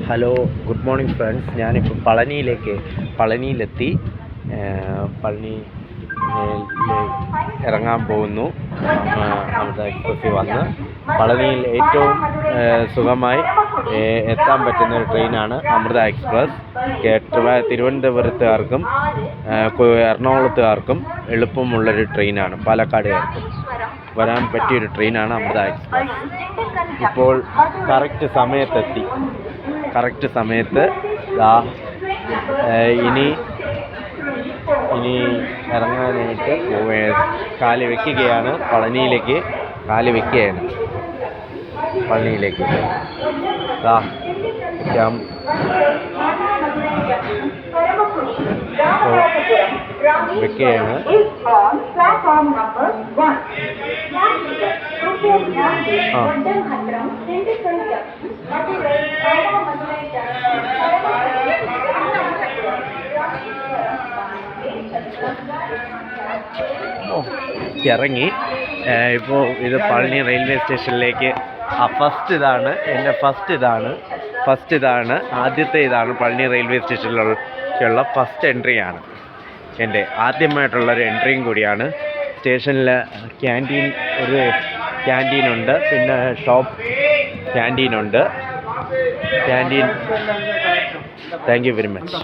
Hello, good morning friends. ഞാനിപ്പോൾ പളനിയിലെത്തി. പളനി ഇറങ്ങാൻ പോകുന്നു. അമൃത എക്സ്പ്രസ്സിൽ വന്ന് പളനിയിൽ ഏറ്റവും സുഖമായി എത്താൻ പറ്റുന്ന ഒരു ട്രെയിനാണ് അമൃത എക്സ്പ്രസ്. തിരുവനന്തപുരത്തുകാർക്കും എറണാകുളത്തുകാർക്കും എളുപ്പമുള്ളൊരു ട്രെയിനാണ്. പാലക്കാടുകാർക്കും വരാൻ പറ്റിയൊരു ട്രെയിനാണ് അമൃത എക്സ്പ്രസ്. ഇപ്പോൾ കറക്റ്റ് സമയത്ത് ഇനി ഇറങ്ങാനായിട്ട് കാല് വയ്ക്കുകയാണ്. പളനിയിലേക്ക് വെക്കുകയാണ്. ഇറങ്ങി ഇപ്പോൾ ഇത് പളനി റെയിൽവേ സ്റ്റേഷനിലേക്ക് ആദ്യത്തെ ഇതാണ് പളനി റെയിൽവേ സ്റ്റേഷനിലുള്ള ഫസ്റ്റ് എൻട്രിയാണ്. എൻ്റെ ആദ്യമായിട്ടുള്ളൊരു എൻട്രിയും കൂടിയാണ്. സ്റ്റേഷനിൽ ഒരു ക്യാൻറ്റീനുണ്ട്, പിന്നെ ഷോപ്പ് ക്യാൻറ്റീനുണ്ട്. Thank you very much.